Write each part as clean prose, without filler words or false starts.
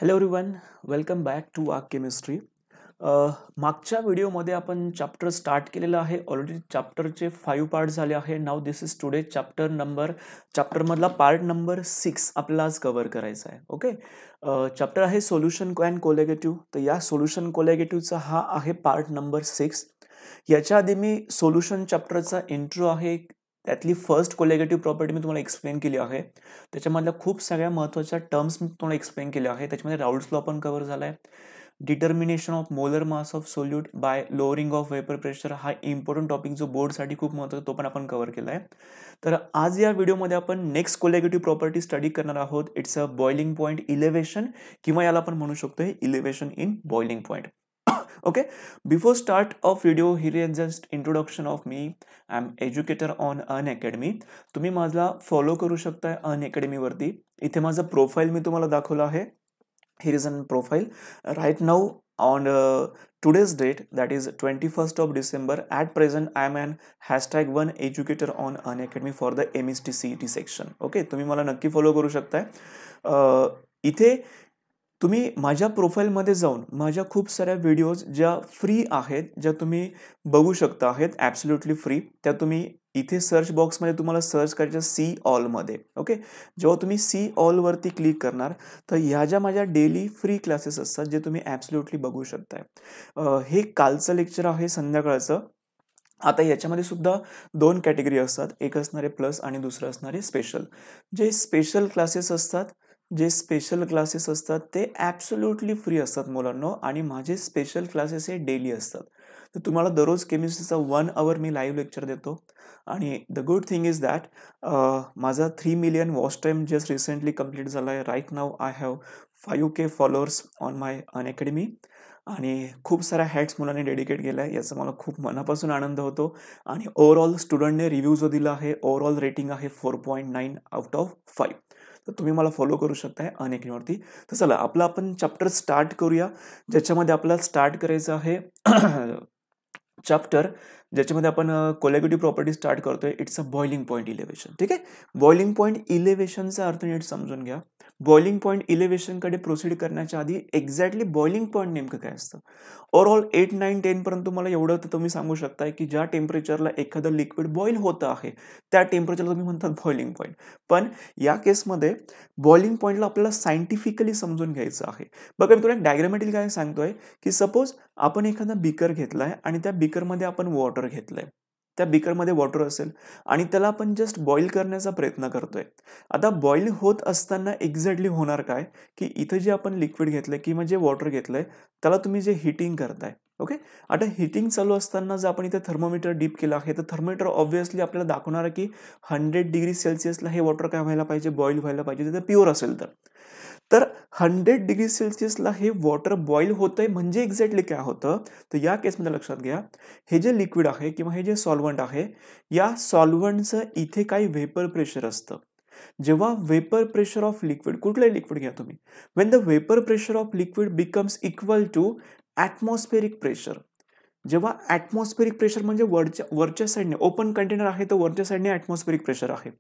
Hello everyone, welcome back to वाक chemistry. मागच्या व्हिडिओमध्ये आपण चॅप्टर स्टार्ट केलेलं आहे. ऑलरेडी चॅप्टरचे 5 पार्ट झाले आहे. Now this is today चॅप्टरमधला part number 6 आपल्याला आज कव्हर करायचा आहे. ओके, चॅप्टर आहे सोल्युशन अँड कोलिगेटिव्ह. तर या सोल्युशन कोलिगेटिव्हचा हा आहे पार्ट नंबर 6. याच्या आधी मी सोल्युशन चॅप्टरचा इंट्रो आहे, त्यातली फर्स्ट कोलिगेटिव्ह प्रॉपर्टी मी तुम्हाला एक्सप्लेन केली आहे. त्याच्यामधल्या खूप सगळ्या महत्त्वाच्या टर्म्स मी तुम्हाला एक्सप्लेन केल्या आहे. त्याच्यामध्ये राउल्स लॉ पण कव्हर झाला आहे. Determination of molar mass of solute bye lowering of vapour pressure हा इम्पॉर्टंट टॉपिक जो बोर्डसाठी खूप महत्त्वाचा तो पण आपण कव्हर केला आहे. तर आज या व्हिडिओमध्ये आपण नेक्स्ट कोलिगेटिव्ह प्रॉपर्टी स्टडी करणार आहोत. It's a boiling point elevation, किंवा याला आपण म्हणू शकतो elevation in boiling point. Okay, before start of video, here is just introduction of me. I'm educator on Unacademy. तुम्ही माझा फॉलो करू शकता Unacademy वरती. इथे माझा प्रोफाईल मी तुम्हाला दाखवला आहे. Here is an profile right now on today's date, that is 21st of December. At present I am an #1 educator on Unacademy for the MST CET section. Okay, तुम्ही मला नक्की फॉलो करू शकताय. इथे तुम्ही माझ्या प्रोफाईलमध्ये जाऊन माझ्या खूप साऱ्या व्हिडिओज ज्या फ्री आहेत, ज्या तुम्ही बघू शकता आहेत ॲब्सोल्युटली फ्री, त्या तुम्ही इथे सर्च बॉक्समध्ये तुम्हाला सर्च करायच्या सी ऑलमध्ये. ओके, जेव्हा तुम्ही सी ऑलवरती क्लिक करणार तर ह्या ज्या माझ्या डेली फ्री क्लासेस असतात जे तुम्ही ॲब्सोल्युटली बघू शकताय. हे कालचं लेक्चर आहे संध्याकाळचं. आता याच्यामध्ये सुद्धा 2 कॅटेगरी असतात, एक असणारे प्लस आणि दुसरं असणारे स्पेशल. जे स्पेशल क्लासेस असतात ते ॲब्सोल्युटली फ्री असतात मुलांनो, आणि माझे स्पेशल क्लासेस हे डेली असतात. तर तुम्हाला दररोज केमिस्ट्रीचा 1 आवर मी लाईव्ह लेक्चर देतो. आणि the good thing is that माझा 3 million watch time just recently complete झाला आहे. Right now I have 5K followers on my Unacademy, आणि खूप साऱ्या हॅट्स मुलांनी डेडिकेट केल्या आहे. याचा मला खूप मनापासून आनंद होतो. आणि ओव्हरऑल स्टुडंटने रिव्ह्यू जो दिला आहे, ओव्हरऑल रेटिंग आहे 4.9 आउट ऑफ 5. तर तुम्ही मला फॉलो करू शकताय अनअकॅडमीवरती. तर चला आपला आपण चॅप्टर स्टार्ट करूया, ज्याच्यामध्ये आपल्याला स्टार्ट करायचं आहे चॅप्टर ज्याच्यामध्ये आपण कोलिगेटिव्ह प्रॉपर्टी स्टार्ट करतोय. It's a boiling point elevation. ठीक आहे, बॉइलिंग पॉईंट इलेव्हेशनचा अर्थ नीट समजून घ्या. बॉइलिंग पॉईंट इलेव्हेशनकडे प्रोसीड करण्याच्या आधी एक्झॅक्टली बॉइलिंग पॉईंट नेमकं काय असतं. ओव्हरऑल 8, 9, 10 पर्यंत तुम्हाला एवढं तर तुम्ही सांगू शकताय की ज्या टेम्परेचरला एखादं लिक्विड बॉईल होतं आहे त्या टेम्परेचरला तुम्ही म्हणतात बॉइलिंग पॉईंट. पण या केसमध्ये बॉइलिंग पॉईंटला आपल्याला सायंटिफिकली समजून घ्यायचं आहे. बघा मी तुला एक डायग्रामॅटिक काय सांगतोय की सपोज आपण एखादा बीकर घेतलाय आणि त्या बीकरमध्ये आपण वॉटर घेतलंय. त्या बीकरमध्ये वॉटर असेल आणि त्याला आपण जस्ट बॉईल करण्याचा प्रयत्न करतोय. आता बॉईल होत असताना एक्झॅक्टली होणार काय की इथं जे आपण लिक्विड घेतलंय किंवा जे वॉटर घेतलंय त्याला तुम्ही जे हिटिंग करताय. ओके, आता हिटिंग चालू असताना जर आपण इथे थर्मोमीटर डीप केलं आहे तर थर्मोमीटर ऑब्व्हियसली आपल्याला दाखवणार आहे की 100 डिग्री सेल्सिअसला हे वॉटर काय व्हायला पाहिजे, बॉईल व्हायला पाहिजे, ते प्युअर असेल तर 100 डिग्री सेल्सिअसला हे वॉटर बॉईल होतंय. म्हणजे एक्झॅक्टली काय होतं तर या केसमध्ये लक्षात घ्या, हे जे लिक्विड आहे किंवा हे जे सॉल्व्हंट आहे, या सॉल्व्हंटचं इथे काही व्हेपर प्रेशर असतं. जेव्हा वेपर प्रेशर ऑफ लिक्विड, कुठलंही लिक्विड घ्या तुम्ही, when the vapour pressure of liquid becomes equal to atmospheric pressure. जेव्हा ॲटमॉस्फेरिक प्रेशर म्हणजे वरच्या साईडने, ओपन कंटेनर आहे तर वरच्या साईडने ॲटमॉस्फेरिक प्रेशर आहे,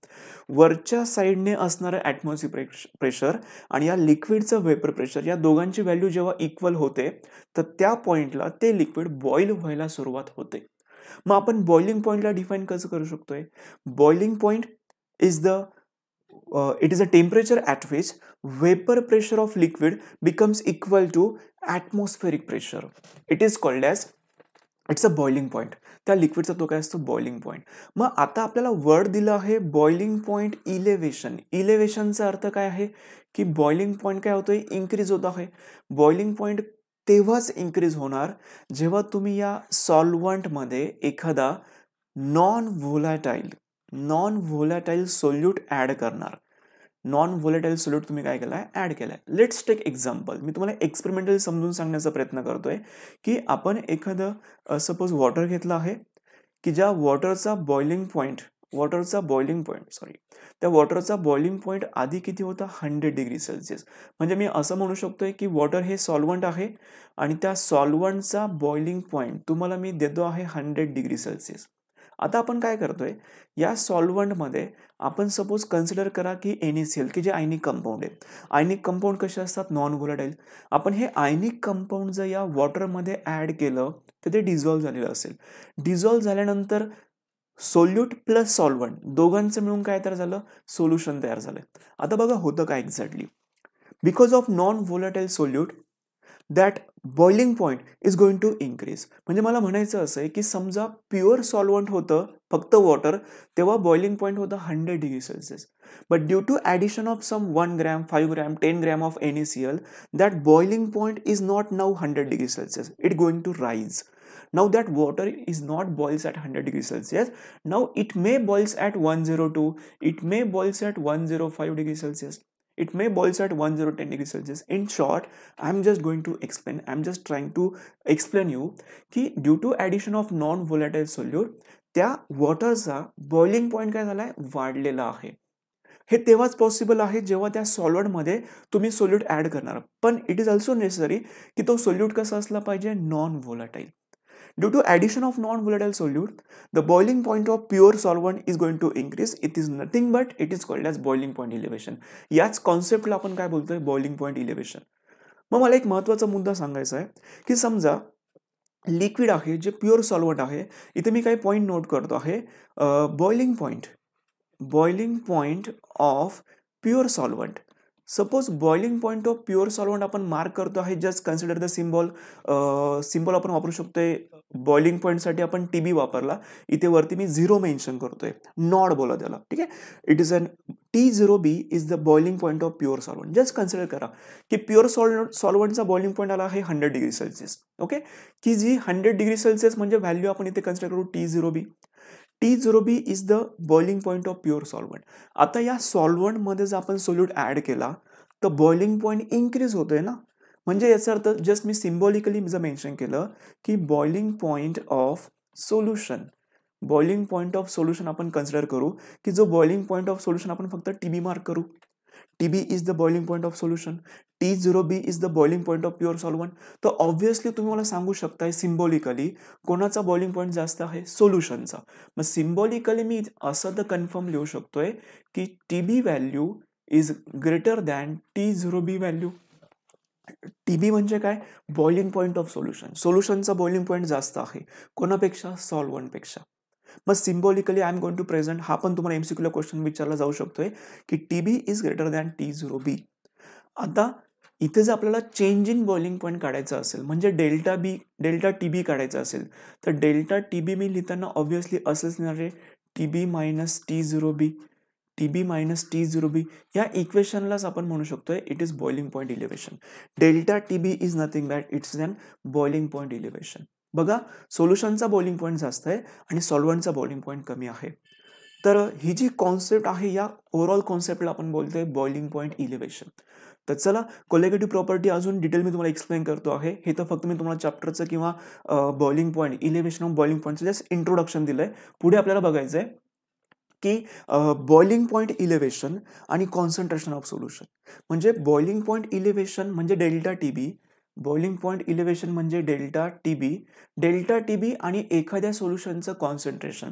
वरच्या साईडने असणारं ॲटमॉस्फेरिक प्रेशर आणि या लिक्विडचं वेपर प्रेशर, या दोघांची व्हॅल्यू जेव्हा इक्वल होते तर त्या पॉईंटला ते लिक्विड बॉईल व्हायला सुरुवात होते. मग आपण बॉइलिंग पॉईंटला डिफाईन कसं करू शकतोय. Boiling point is the it is a temperature at which vapor pressure of liquid becomes equal to atmospheric pressure. It is called as it's a boiling point. त्या लिक्विडचा तो काय असतो बॉइलिंग पॉईंट. मग आता आपल्याला वर्ड दिलं आहे बॉइलिंग पॉईंट इलेव्हेशन. इलेव्हेशनचा अर्थ काय आहे की बॉइलिंग पॉईंट काय होतोय, इन्क्रीज होत आहे. बॉइलिंग पॉईंट तेव्हाच इन्क्रीज होणार जेव्हा तुम्ही या सॉल्व्हंटमध्ये एखादा नॉन व्होलॅटाईल सोल्यूट ॲड करणार. नॉन व्होलेटाईल सोल्यूट तुम्ही काय केलाय, ॲड केलाय. Let's take example. मी तुम्हाला एक्सपेरिमेंटल समजून सांगण्याचा प्रयत्न करतोय की आपण एखादं सपोज वॉटर घेतलं आहे की ज्या वॉटरचा बॉइलिंग पॉईंट त्या वॉटरचा बॉइलिंग पॉईंट आधी किती होता, 100 डिग्री सेल्सिअस. म्हणजे मी असं म्हणू शकतोय की वॉटर हे सॉल्व्हंट आहे आणि त्या सॉल्व्हंटचा बॉइलिंग पॉईंट तुम्हाला मी देतो आहे 100 डिग्री सेल्सिअस. आता आपण काय करतोय, या सॉल्व्हंटमध्ये आपण सपोज कन्सिडर करा की NaCl की जे आयनिक कंपाऊंड आहे. आयनिक कंपाऊंड कसे असतात, नॉन व्होलाटाईल. आपण हे आयनिक कंपाऊंड जर या वॉटरमध्ये ॲड केलं तर ते डिझॉल्व्ह झालेलं असेल. डिझॉल्व्ह झाल्यानंतर सोल्यूट प्लस सॉल्व्हंट दोघांचं मिळून काय तयार झालं, सोल्युशन तयार झालं. आता बघा होतं काय exactly, because of non volatile solute that boiling point is going to increase. म्हणजे मला म्हणायचं असं आहे की समजा प्युअर सॉल्व्हंट होतं फक्त वॉटर, तेव्हा बॉइलिंग पॉईंट होतं 100°C. But due to addition of some 1 gram 5 gram 10 gram of NaCl, that boiling point is not now 100°C. It going to rise. Now that water is not boils at 100°C. Now it may boils at 102, it may boils at 105°C. It may boils at 1010°C. In short, I'm just going to explain, I'm just trying to explain you की due to addition of non volatile solute त्या वॉटरचा boiling point काय झालाय, वाढलेला आहे. हे तेव्हाच possible आहे जेव्हा त्या सॉल्व्हंटमध्ये तुम्ही सोल्यूट ॲड करणार. पण इट इज ऑल्सो नेसेसरी की तो सोल्यूट कसा असला पाहिजे, non volatile. Due to addition of non-volatile solute, the boiling point of pure solvent is going to increase. It is nothing but it is called as boiling point elevation. याच कॉन्सेप्टला आपण काय बोलतोय, boiling point elevation. मग मला एक महत्त्वाचा मुद्दा सांगायचा आहे की समजा लिक्विड आहे जे प्युअर सॉल्व्हंट आहे. इथे मी काही पॉईंट नोट करतो आहे. Boiling point of pure solvent. Suppose boiling point of pure solvent आपण मार्क करतो आहे. जस्ट कन्सिडर द सिम्बॉल आपण वापरू शकतोय. बॉइलिंग पॉईंटसाठी आपण TB वापरला. इथे वरती मी 0 मेन्शन करतोय, नॉड बोला त्याला, ठीक आहे. It is an T0B is the boiling point of pure solvent. Just consider करा की प्युअर सॉल्व्हंटचा बॉइलिंग पॉईंट आला आहे 100°C. ओके, की जी 100°C म्हणजे व्हॅल्यू आपण इथे कन्सिडर करू T0B. T0B is the boiling point of pure solvent. आता या सॉल्व्हंटमध्ये जर आपण सोल्यूट ॲड केला तर बॉइलिंग पॉईंट इन्क्रीज होतोय ना. म्हणजे याचा अर्थ जस्ट मी सिम्बॉलिकली जर मेन्शन केलं की बॉइलिंग पॉईंट ऑफ सोल्युशन आपण कन्सिडर करू की जो बॉइलिंग पॉईंट ऑफ सोल्युशन आपण फक्त TB मार्क करू. TB is the boiling point of solution. T0B is the boiling point of pure solvent. तर ऑब्व्हियसली तुम्ही मला सांगू शकताय सिम्बॉलिकली कोणाचा बॉइलिंग पॉईंट जास्त आहे, सोल्युशनचा. मग सिम्बॉलिकली मी असं तर कन्फर्म लिहू शकतोय की TB value is greater than T0B value. TB म्हणजे काय, बॉइलिंग पॉईंट ऑफ सोल्युशन. सोल्युशनचा बॉइलिंग पॉईंट जास्त आहे कोणापेक्षा, सॉल्व्हंटपेक्षा. मग symbolically I am going to present, हा पण तुम्हाला MCQला क्वेश्चन विचारला जाऊ शकतोय की TB is greater than T0B. आता इथे जर आपल्याला चेंज इन बॉइलिंग पॉईंट काढायचा असेल म्हणजे डेल्टा TB काढायचा असेल तर डेल्टा TB मी लिहिताना ऑब्व्हियसली असंच लिहिणार आहे, TB मायनस T0B. या इक्वेशनलाच आपण म्हणू शकतोय it is boiling point elevation. Delta TB is nothing but it's an boiling point elevation. बघा, सोल्युशनचा बॉइलिंग पॉईंट जास्त आहे आणि सॉल्व्हंटचा बॉइलिंग पॉईंट कमी आहे. तर ही जी कॉन्सेप्ट आहे या ओव्हरऑल कॉन्सेप्टला आपण बोलतोय बॉइलिंग पॉईंट इलेव्हेशन. तर चला, कोलेगेटिव्ह प्रॉपर्टी अजून डिटेल मी तुम्हाला एक्सप्लेन करतो आहे. हे तर फक्त मी तुम्हाला चॅप्टरचं किंवा boiling point elevation of boiling पॉईंटचं जस्ट इंट्रोडक्शन दिलंय. पुढे आपल्याला बघायचं आहे की बॉइलिंग पॉईंट इलेव्हेशन आणि कॉन्सन्ट्रेशन ऑफ सोल्युशन. म्हणजे बॉइलिंग पॉईंट इलेव्हेशन म्हणजे delta TB, boiling point elevation म्हणजे डेल्टा TB आणि एखाद्या सोल्युशनचं कॉन्सन्ट्रेशन.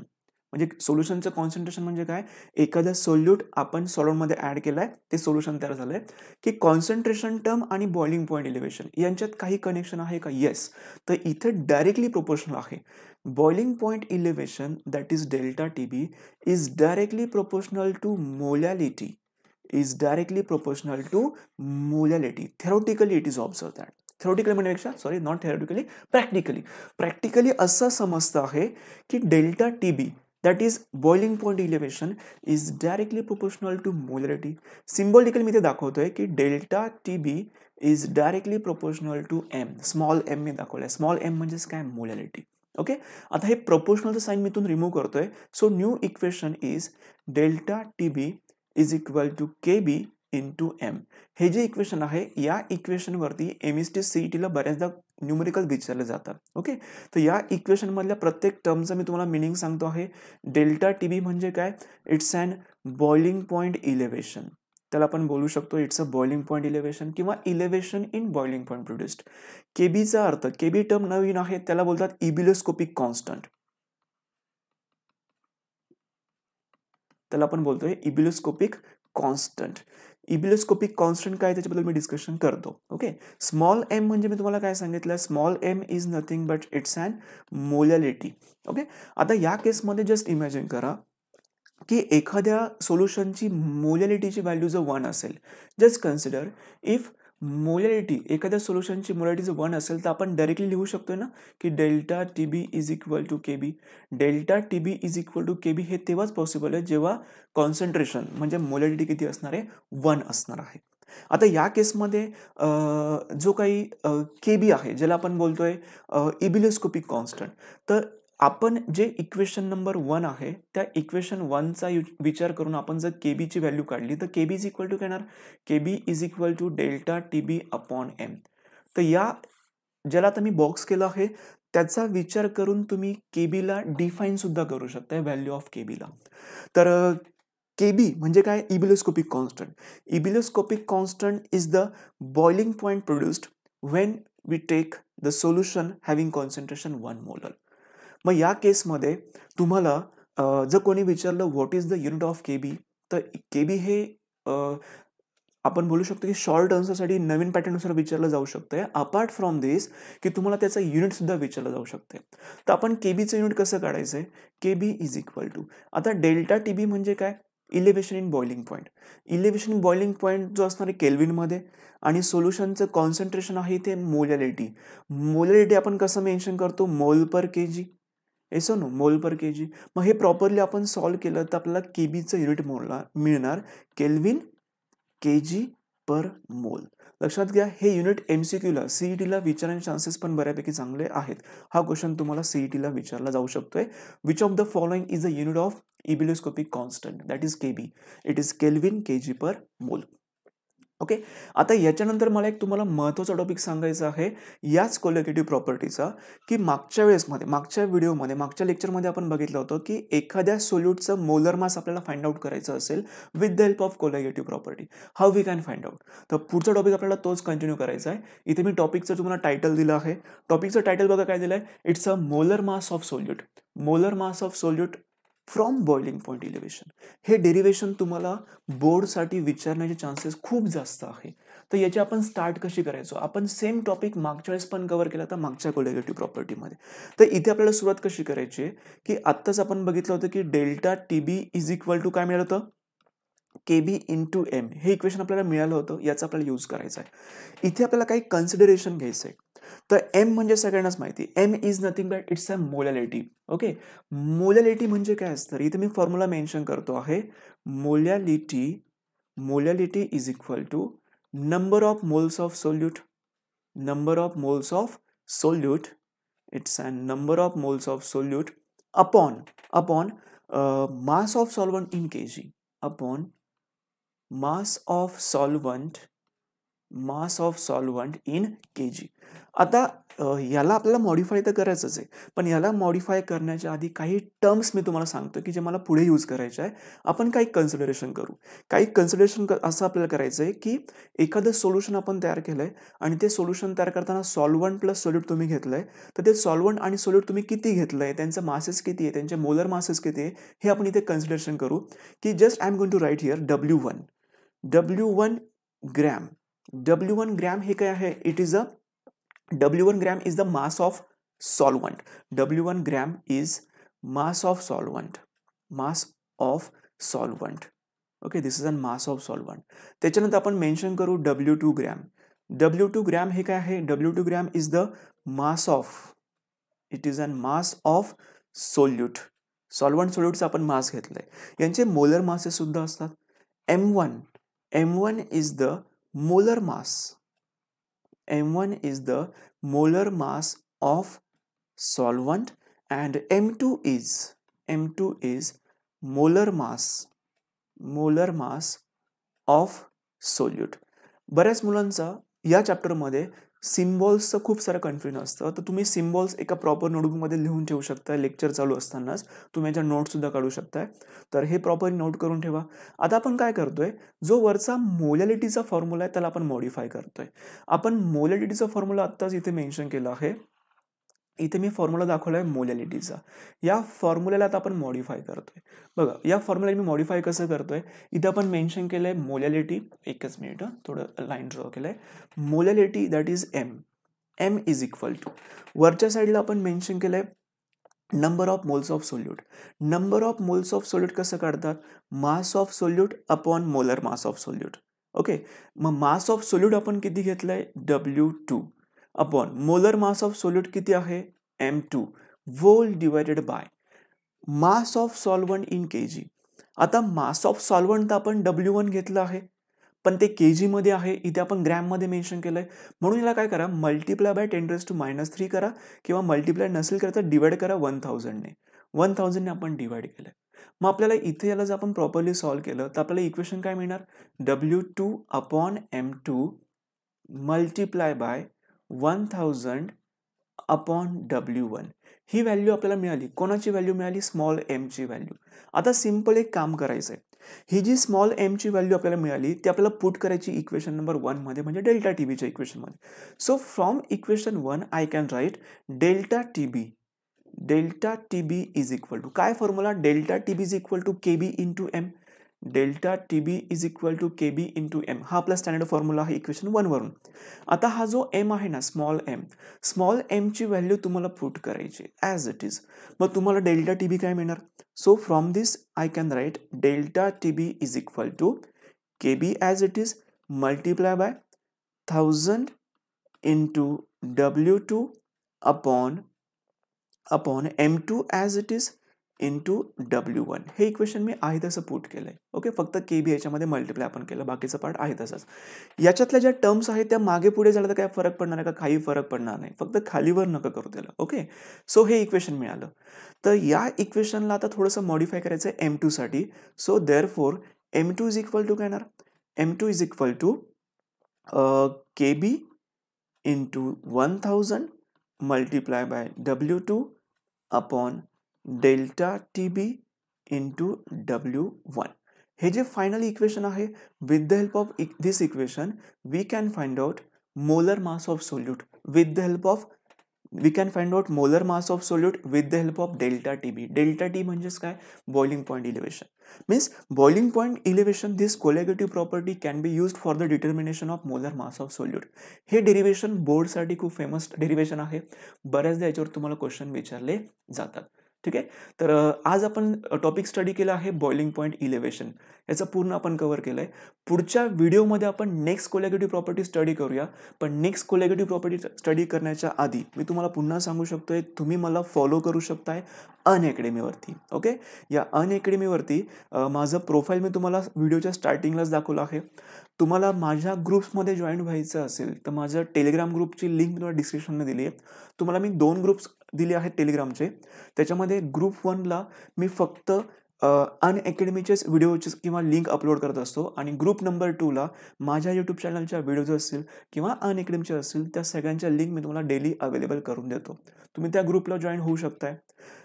म्हणजे सोल्युशनचं कॉन्सन्ट्रेशन म्हणजे काय, एखादा सोल्यूट आपण सॉल्व्हंटमध्ये ॲड केलाय ते सोल्युशन तयार झालंय. की कॉन्सन्ट्रेशन टर्म आणि बॉइलिंग पॉईंट इलेव्हेशन यांच्यात काही कनेक्शन आहे का, येस. तर इथे डायरेक्टली प्रोपोर्शनल आहे. Boiling point elevation that is delta TB is directly proportional to molality. Theoretically it is observed that. Theoretically म्हणण्यापेक्षा सॉरी, नॉट theoretically, प्रॅक्टिकली असं समजतं आहे की delta TB that is boiling point elevation is directly proportional to molarity. Symbolically मी ते दाखवतोय की delta TB is directly proportional to m. Small m मी दाखवलंय. Small m म्हणजेच काय, मोलॅरिटी. ओके, आता हे प्रोपोर्शनलचं साइन मी इथून रिमूव्ह करतोय. So new equation is delta TB is equal to KB into m. हे जे इक्वेशन आहे या इक्वेशनवरती MST CETला बऱ्याचदा न्यूमेरिकल विचारले जातात. ओके, तर या इक्वेशन मधल्या प्रत्येक टर्मचा मी तुम्हाला मिनिंग सांगतो आहे. डेल्टा TB म्हणजे काय, it's an boiling point elevation. त्याला आपण बोलू शकतो it's a boiling point elevation किंवा elevation in boiling point produced. KBचा अर्थ, KB टर्म नवीन आहे, त्याला बोलतात इबिलोस्कोपिक कॉन्स्टंट. त्याला आपण बोलतोय इबिलोस्कोपिक कॉन्स्टंट. इबिलोस्कोपिक कॉन्स्टंट काय त्याच्याबद्दल मी डिस्कशन करतो. ओके, स्मॉल एम म्हणजे मी तुम्हाला काय सांगितलं, small M is nothing but it's an molality. Okay, आता या केसमध्ये जस्ट इमॅजिन करा की एखाद्या सोल्युशनची मोलॅलिटीची व्हॅल्यू जर 1 असेल, जस्ट कन्सिडर इफ मोलॅलिटी एखाद्या सोल्युशनची मोलॅलिटी जर 1 असेल तर आपण डायरेक्टली लिहू शकतोय ना की delta T B is equal to K B. Delta T B is equal to K B हे तेव्हाच पॉसिबल आहे जेव्हा कॉन्सन्ट्रेशन म्हणजे मोलॅलिटी किती असणार आहे, 1 असणार आहे. आता या केसमध्ये जो काही के बी आहे ज्याला आपण बोलतोय इबिलोस्कोपिक कॉन्स्टंट, तर आपण जे इक्वेशन नंबर 1 आहे त्या इक्वेशन 1चा विचार करून आपण जर के बीची व्हॅल्यू काढली तर K B is equal to काय येणार, K B is equal to delta T B upon M. तर या ज्याला आता मी बॉक्स केलं आहे त्याचा विचार करून तुम्ही के बीला डिफाईन सुद्धा करू शकता व्हॅल्यू ऑफ के बीला. तर के बी म्हणजे काय, ebullioscopic constant. Ebullioscopic constant is the boiling point produced when we take the solution having concentration 1 molar. मग या केसमध्ये तुम्हाला जर कोणी विचारलं what is the unit of K B, तर के बी हे आपण बोलू शकतो की शॉर्ट आन्सरसाठी नवीन पॅटर्ननुसार विचारलं जाऊ शकतंय. अपार्ट फ्रॉम दिस की तुम्हाला त्याचं युनिट सुद्धा विचारलं जाऊ शकते. तर आपण के बीचं युनिट कसं काढायचं आहे, के बी इज इक्वल टू, आता डेल्टा टी बी म्हणजे काय, elevation in boiling point. Elevation in boiling point जो असणार आहे केल्विनमध्ये आणि सोल्युशनचं कॉन्सन्ट्रेशन आहे ते मोलॅलिटी. मोलॅलिटी आपण कसं मेन्शन करतो, मोल पर के जी. येस नो, मोल पर के जी. मग हे प्रॉपरली आपण सॉल्व्ह केलं तर आपल्याला के बीचं युनिट मिळणार केल्विन के जी पर मोल. लक्षात घ्या, हे युनिट एमसीक्यूला सीईटीला विचारण्याचे चान्सेस पण बऱ्यापैकी चांगले आहेत. हा क्वेश्चन तुम्हाला सीईटीला विचारला जाऊ शकतोय. Which of the following is the unit of ebullioscopic constant, that is K B. It is kelvin K G per mole. Okay, आता याच्यानंतर मला एक तुम्हाला महत्त्वाचा टॉपिक सांगायचा आहे याच कोलॅटिव्ह प्रॉपर्टीचा, की मागच्या व्हिडिओमध्ये मागच्या लेक्चरमध्ये आपण बघितलं होतं की एखाद्या सोल्यूटचं मोलर मास आपल्याला फाइंड आउट करायचं असेल with the help of colligative property, how we can find out. तर पुढचा टॉपिक आपल्याला तोच कंटिन्यू करायचा आहे. इथे मी टॉपिकचं तुम्हाला टायटल दिलं आहे. टॉपिकचं टायटल बघा काय दिलं आहे, it's a molar mass of solute. Molar mass of solute from boiling point elevation. हे डेरिव्हेशन तुम्हाला बोर्डसाठी विचारण्याचे चान्सेस खूप जास्त आहे. तर याची आपण स्टार्ट कशी करायचो, आपण सेम टॉपिक मागच्या वेळेस पण कव्हर केला होता मागच्या कोलॅटिव्ह प्रॉपर्टीमध्ये. तर इथे आपल्याला सुरुवात कशी करायची आहे की आत्ताच आपण बघितलं होतं की delta T B is equal to काय मिळालं होतं, के बी इंटू एम. हे इक्वेशन आपल्याला मिळालं होतं, याचा आपल्याला यूज करायचा आहे. इथे आपल्याला काही कन्सिडरेशन घ्यायचं आहे. तर एम म्हणजे सगळ्यांनाच माहिती, M is nothing but it's a molality. Okay, molality म्हणजे काय असतं, इथे मी फॉर्म्युला मेन्शन करतो आहे. Molality is equal to number of moles of solute. Number of moles of solute, it's a number of moles of solute upon mass of solvent in K G, upon mass of solvent in K G. आता याला आपल्याला modify तर करायचंच आहे, पण याला modify करण्याच्या आधी काही टर्म्स मी तुम्हाला सांगतो की जे मला पुढे यूज करायचे आहे. आपण काही कन्सिडरेशन करू. असं आपल्याला करायचं आहे की एखादं सोल्युशन आपण तयार केलं आहे आणि ते सोल्युशन तयार करताना सॉल्वंट प्लस सोल्यूट तुम्ही घेतलं आहे, तर ते सॉल्वंट आणि सोल्यूट तुम्ही किती घेतलं आहे, त्यांचं मासेस किती आहे, त्यांचे मोलर मासेस किती आहे, हे आपण इथे कन्सिडरेशन करू. की just I am going to write here W1 gram. W1 gram हे काय आहे, W1 gram is the mass of solvent. W1 gram is mass of solvent. Okay, this is a mass of solvent. त्याच्यानंतर आपण mention करू W2 gram. W2 gram हे काय आहे, W2 gram is the mass of solute. सोल्यूटचा आपण mass घेतलाय. यांचे मोलर मासेस सुद्धा असतात. M1 is the molar mass. M1 is the molar mass of solvent and M2 is molar mass of solute. बऱ्याच मुलांचा या चॅप्टरमध्ये सिम्बॉल्सचं खूप सारं कन्फ्युजन असतं. तर तुम्ही सिम्बॉल्स एका प्रॉपर नोटबुकमध्ये लिहून ठेवू शकता. लेक्चर चालू असतानाच तुम्ही याच्या नोट्ससुद्धा काढू शकताय. तर हे प्रॉपर नोट करून ठेवा. आता आपण काय करतोय, जो वरचा मोलॅलिटीचा फॉर्म्युला आहे त्याला आपण मॉडिफाय करतोय. आपण मोलॅलिटीचा फॉर्म्युला आत्ताच इथे मेन्शन केला आहे. इथे मी फॉर्म्युला दाखवला आहे मोलॅलिटीचा. या फॉर्म्युल्याला आता आपण मॉडिफाय करतोय. बघा या फॉर्म्युला मी मॉडिफाय कसं करतोय, इथे आपण मेन्शन केलंय मोलॅलिटी. एकच मिनिट, थोडं लाईन ड्रॉ केलंय. Molality that is M is equal to, वरच्या साईडला आपण मेन्शन केलंय number of moles of solute. Number of moles of solute कसं काढतात, mass of solute upon molar mass of solute. Okay, मग मास ऑफ सोल्यूट आपण किती घेतलंय, W2 upon molar mass of solute किती आहे, M2 whole divided by mass of solvent in kg. आता मास of solvent आपण W1 घेतलं आहे, पण ते kg मध्ये आहे, इथे आपण ग्रॅम मध्ये मेन्शन केलंय. म्हणून याला काय करा, मल्टिप्लाय बाय 10⁻³ करा, किंवा मल्टिप्लाय नसेल करायचं डिवाइड करा 1000 ने. 1000 ने आपण डिवाइड केलंय. मग आपल्याला इथे याला जर आपण प्रॉपरली सॉल्व्ह केलं तर आपल्याला इक्वेशन काय मिळणार, W2 upon M2 multiply by 1000 upon W1. He value आपल्याला मिळाली. कोणाची व्हॅल्यू मिळाली, स्मॉल एम ची व्हॅल्यू. आता सिंपल एक काम करायचं आहे, ही जी स्मॉल एम ची व्हॅल्यू आपल्याला मिळाली ती आपल्याला पुट करायची इक्वेशन नंबर 1 मध्ये, म्हणजे डेल्टा टीबीच्या इक्वेशन मध्ये. So from equation 1 I can write delta TB is equal to, काय formula, delta TB is equal to KB into M. Delta TB is equal to KB into M, हा आपला standard formula आहे equation 1 वरून. आता हा जो M आहे ना, स्मॉल एम ची व्हॅल्यू तुम्हाला पुट करायची ॲज इट इज. मग तुम्हाला डेल्टा टीबी काय मिळणार, so from this I can write delta TB is equal to KB as it is multiply by 1000 into W2 upon M2 as it is into W1. हे equation मी आहे तसं put केलंय. Okay, फक्त KB याच्यामध्ये multiply आपण केलं, बाकीचा part आहे तसाच. याच्यातल्या ज्या टर्म्स आहेत त्या मागे पुढे झालं तर काय फरक पडणार आहे का, काही फरक पडणार नाही, फक्त खालीवर नका करू त्याला. ओके, सो हे इक्वेशन मिळालं. तर या इक्वेशनला आता थोडंसं मॉडिफाय करायचं आहे M2 साठी. So therefore M2 is equal to काय येणार, M2 is equal to KB into 1000 multiply by W2 upon delta TB into W1. हे जे फायनल इक्वेशन आहे, with the help of this equation we can find out molar mass of solute with the help of delta TB. Delta T म्हणजेच काय, boiling point elevation. Means boiling point elevation, this colligative property can be used for the determination of molar mass of solute. हे derivation बोर्डसाठी खूप famous derivation आहे. बऱ्याचदा याच्यावर तुम्हाला question विचारले जातात. ठीक आहे, तर आज आपण टॉपिक स्टडी केला आहे बॉइलिंग पॉइंट इलेव्हेशन. याचा पूर्ण आपण कव्हर केलंय. पुढच्या व्हिडिओमध्ये आपण नेक्स्ट कोलॅगेटिव्ह प्रॉपर्टी स्टडी करूया. पण नेक्स्ट कोलॅगेटिव्ह प्रॉपर्टी स्टडी करण्याच्या आधी मी तुम्हाला पुन्हा सांगू शकतोय, तुम्ही मला फॉलो करू शकताय अनअकॅडमीवरती. ओके, या अनअकॅडमीवरती माझं प्रोफाईल मी तुम्हाला व्हिडिओच्या स्टार्टिंगलाच दाखवलं आहे. तुम्हाला माझ्या ग्रुप्समध्ये जॉईन व्हायचं असेल तर माझं टेलिग्राम ग्रुपची लिंक तुम्हाला डिस्क्रिप्शनमध्ये दिली आहे. तुम्हाला मी 2 ग्रुप्स दिले आहेत टेलिग्रामचे. त्याच्यामध्ये ग्रुप 1ला मी फक्त अनअकॅडमीचेच व्हिडिओचे किंवा लिंक अपलोड करत असतो, आणि ग्रुप नंबर 2ला माझ्या यूट्यूब चॅनलच्या व्हिडिओज असतील किंवा अनअकॅडमीचे असतील त्या सगळ्यांच्या लिंक मी तुम्हाला डेली अवेलेबल करून देतो. तुम्ही त्या ग्रुपला जॉईन होऊ शकताय.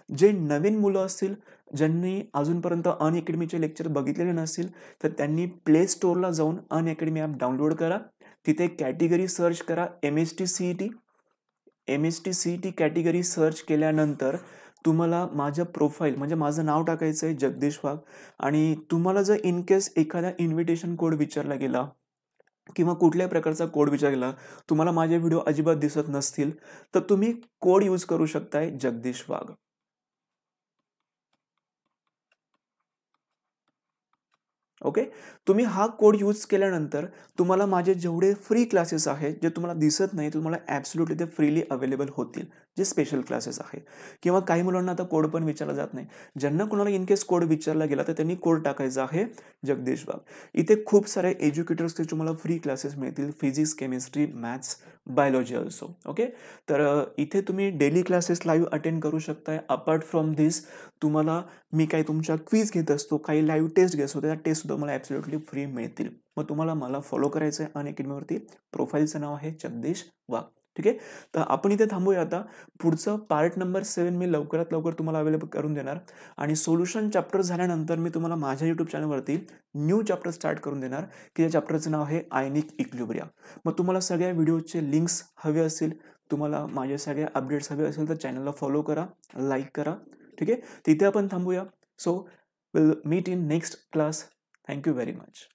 जे नवीन मुलं असतील, ज्यांनी अजूनपर्यंत अनअकॅडमीचे लेक्चर बघितलेले नसतील, तर त्यांनी प्ले स्टोअरला जाऊन अनअकॅडमी ॲप डाउनलोड करा. तिथे कॅटेगरी सर्च करा MST CET कॅटेगरी सर्च केल्यानंतर तुम्हाला माझं प्रोफाईल म्हणजे माझं नाव टाकायचं आहे जगदीश वाघ. आणि तुम्हाला जर इन केस एखादा इन्व्हिटेशन कोड विचारला गेला किंवा कुठल्याही प्रकारचा कोड विचारला गेला, तुम्हाला माझे व्हिडिओ अजिबात दिसत नसतील, तर तुम्ही कोड यूज करू शकताय जगदीश वाघ. ओके, तुम्ही हा कोड यूज केल्यानंतर तुम्हाला माझे जेवढे फ्री क्लासेस आहेत, जे तुम्हाला दिसत नाही, तुम्हाला ॲब्सोल्युटली ते फ्रीली अवेलेबल होतील, जे स्पेशल क्लासेस आहे. किंवा काही मुलांना आता कोड पण विचारला जात नाही. ज्यांना कोणाला इन केस कोड विचारला गेला तर त्यांनी कोड टाकायचा आहे जगदीश वाघ. इथे खूप सारे एज्युकेटर्सचे तुम्हाला फ्री क्लासेस मिळतील, physics, chemistry, maths, biology also. Okay, तर इथे तुम्ही डेली क्लासेस लाईव्ह अटेंड करू शकताय. अपार्ट फ्रॉम दिस तुम्हाला मी काही तुमच्या क्विज घेत असतो, काही लाईव्ह टेस्ट घेत असतो, त्या टेस्टसुद्धा मला ॲब्सोल्युटली फ्री मिळतील. मग तुम्हाला मला फॉलो करायचं आहे अनअकॅडमीवरती. प्रोफाईलचं नाव आहे जगदीश वाघ. ठीक आहे, तर आपण इथे थांबूया. आता पुढचं पार्ट नंबर 7 मी लवकरात लवकर तुम्हाला अवेलेबल करून देणार. आणि सोल्युशन चॅप्टर झाल्यानंतर मी तुम्हाला माझ्या यूट्यूब चॅनलवरती न्यू चॅप्टर स्टार्ट करून देणार, की या चॅप्टरचं नाव आहे आयनिक इक्विलिब्रियम. मग तुम्हाला सगळ्या व्हिडिओचे लिंक्स हवे असतील तुम्हाला माझे सगळे अपडेट्स हवे असेल तर चॅनलला फॉलो करा, लाईक करा. ठीक आहे, तिथे आपण थांबूया. So will meet in next class. Thank you very much.